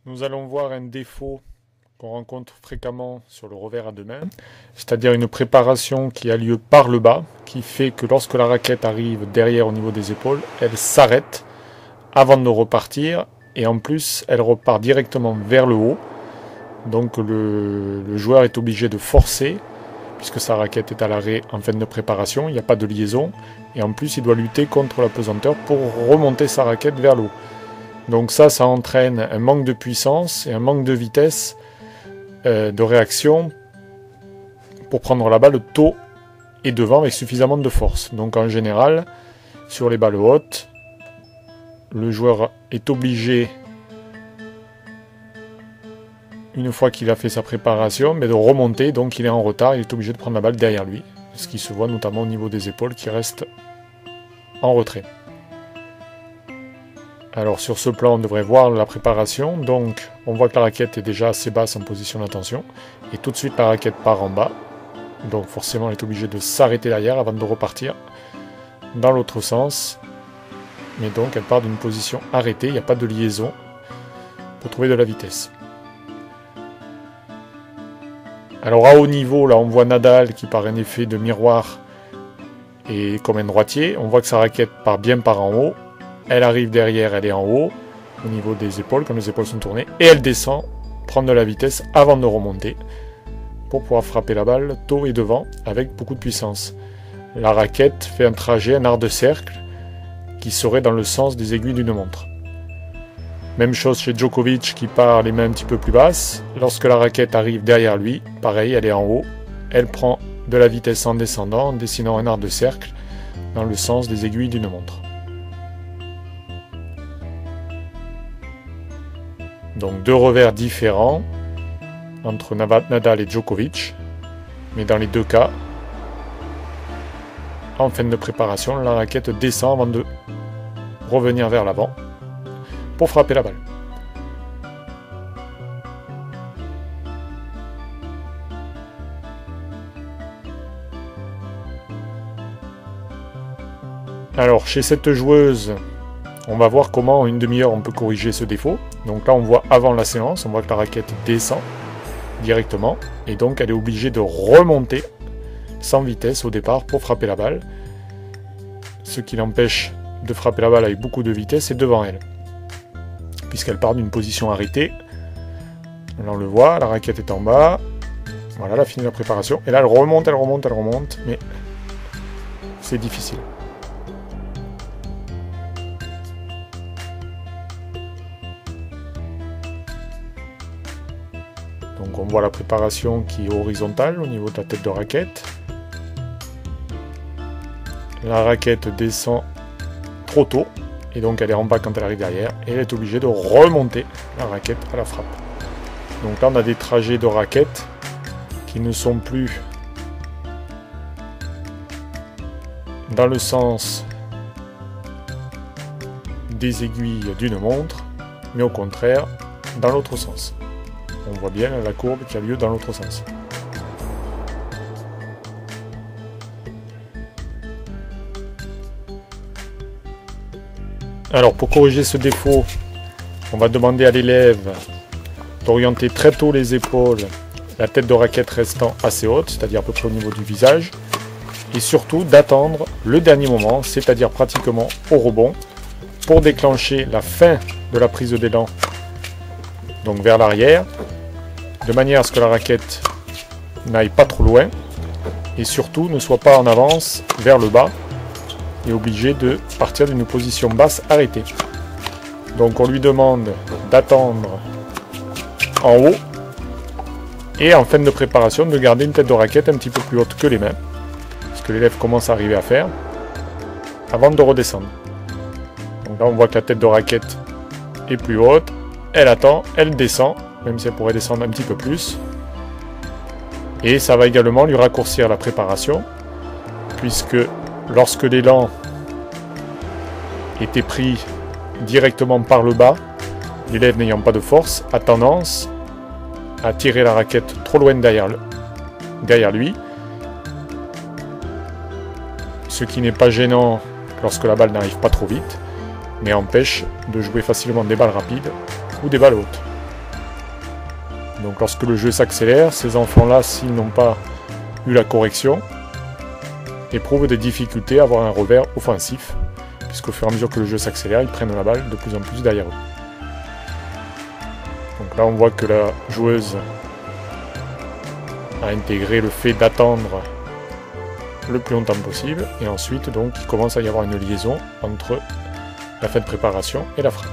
Nous allons voir un défaut qu'on rencontre fréquemment sur le revers à deux mains, c'est-à-dire une préparation qui a lieu par le bas, qui fait que lorsque la raquette arrive derrière au niveau des épaules, elle s'arrête avant de repartir, et en plus elle repart directement vers le haut, donc le joueur est obligé de forcer, puisque sa raquette est à l'arrêt en fin de préparation, il n'y a pas de liaison, et en plus il doit lutter contre la pesanteur pour remonter sa raquette vers le haut. Donc ça entraîne un manque de puissance et un manque de vitesse de réaction pour prendre la balle tôt et devant avec suffisamment de force. Donc en général, sur les balles hautes, le joueur est obligé, une fois qu'il a fait sa préparation, mais de remonter, donc il est en retard, il est obligé de prendre la balle derrière lui, ce qui se voit notamment au niveau des épaules qui restent en retrait. Alors sur ce plan, on devrait voir la préparation, donc on voit que la raquette est déjà assez basse en position d'attention, et tout de suite la raquette part en bas, donc forcément elle est obligée de s'arrêter derrière avant de repartir dans l'autre sens, mais donc elle part d'une position arrêtée, il n'y a pas de liaison pour trouver de la vitesse. Alors à haut niveau, là on voit Nadal qui par un effet de miroir et comme un droitier, on voit que sa raquette part bien par en haut, elle arrive derrière, elle est en haut, au niveau des épaules, comme les épaules sont tournées, et elle descend, prendre de la vitesse avant de remonter, pour pouvoir frapper la balle tôt et devant, avec beaucoup de puissance. La raquette fait un trajet, un art de cercle, qui serait dans le sens des aiguilles d'une montre. Même chose chez Djokovic, qui part les mains un petit peu plus basses. Lorsque la raquette arrive derrière lui, pareil, elle est en haut, elle prend de la vitesse en descendant, en dessinant un art de cercle, dans le sens des aiguilles d'une montre. Donc deux revers différents entre Nadal et Djokovic, mais dans les deux cas, en fin de préparation, la raquette descend avant de revenir vers l'avant pour frapper la balle. Alors chez cette joueuse, on va voir comment en une demi-heure on peut corriger ce défaut. Donc là on voit avant la séance, on voit que la raquette descend directement et donc elle est obligée de remonter sans vitesse au départ pour frapper la balle. Ce qui l'empêche de frapper la balle avec beaucoup de vitesse est devant elle, puisqu'elle part d'une position arrêtée. Là on le voit, la raquette est en bas. Voilà, elle a fini la préparation. Et là elle remonte, mais c'est difficile. Donc on voit la préparation qui est horizontale au niveau de la tête de raquette. La raquette descend trop tôt, et donc elle est en bas quand elle arrive derrière, et elle est obligée de remonter la raquette à la frappe. Donc là on a des trajets de raquette qui ne sont plus dans le sens des aiguilles d'une montre, mais au contraire dans l'autre sens. On voit bien la courbe qui a lieu dans l'autre sens. Alors pour corriger ce défaut, on va demander à l'élève d'orienter très tôt les épaules, la tête de raquette restant assez haute, c'est-à-dire à peu près au niveau du visage, et surtout d'attendre le dernier moment, c'est-à-dire pratiquement au rebond, pour déclencher la fin de la prise d'élan, donc vers l'arrière, de manière à ce que la raquette n'aille pas trop loin, et surtout ne soit pas en avance vers le bas, et obligé de partir d'une position basse arrêtée. Donc on lui demande d'attendre en haut, et en fin de préparation de garder une tête de raquette un petit peu plus haute que les mains, ce que l'élève commence à arriver à faire, avant de redescendre. Donc là on voit que la tête de raquette est plus haute, elle attend, elle descend, même si elle pourrait descendre un petit peu plus, et ça va également lui raccourcir la préparation, puisque lorsque l'élan était pris directement par le bas, l'élève n'ayant pas de force a tendance à tirer la raquette trop loin derrière lui, ce qui n'est pas gênant lorsque la balle n'arrive pas trop vite, mais empêche de jouer facilement des balles rapides ou des balles hautes. Donc lorsque le jeu s'accélère, ces enfants-là, s'ils n'ont pas eu la correction, éprouvent des difficultés à avoir un revers offensif, puisqu'au fur et à mesure que le jeu s'accélère, ils prennent la balle de plus en plus derrière eux. Donc là on voit que la joueuse a intégré le fait d'attendre le plus longtemps possible, et ensuite donc il commence à y avoir une liaison entre la fin de préparation et la frappe.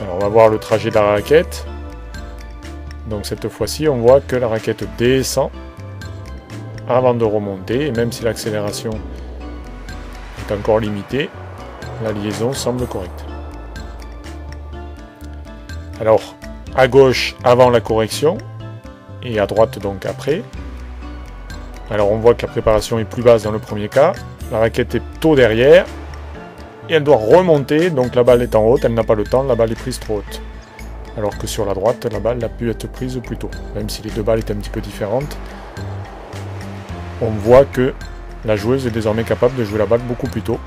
Alors on va voir le trajet de la raquette. Donc cette fois-ci on voit que la raquette descend avant de remonter, et même si l'accélération est encore limitée, la liaison semble correcte. Alors à gauche avant la correction et à droite donc après. Alors on voit que la préparation est plus basse dans le premier cas, la raquette est tôt derrière et elle doit remonter, donc la balle est en haute, elle n'a pas le temps, la balle est prise trop haute. Alors que sur la droite, la balle a pu être prise plus tôt. Même si les deux balles étaient un petit peu différentes, on voit que la joueuse est désormais capable de jouer la balle beaucoup plus tôt.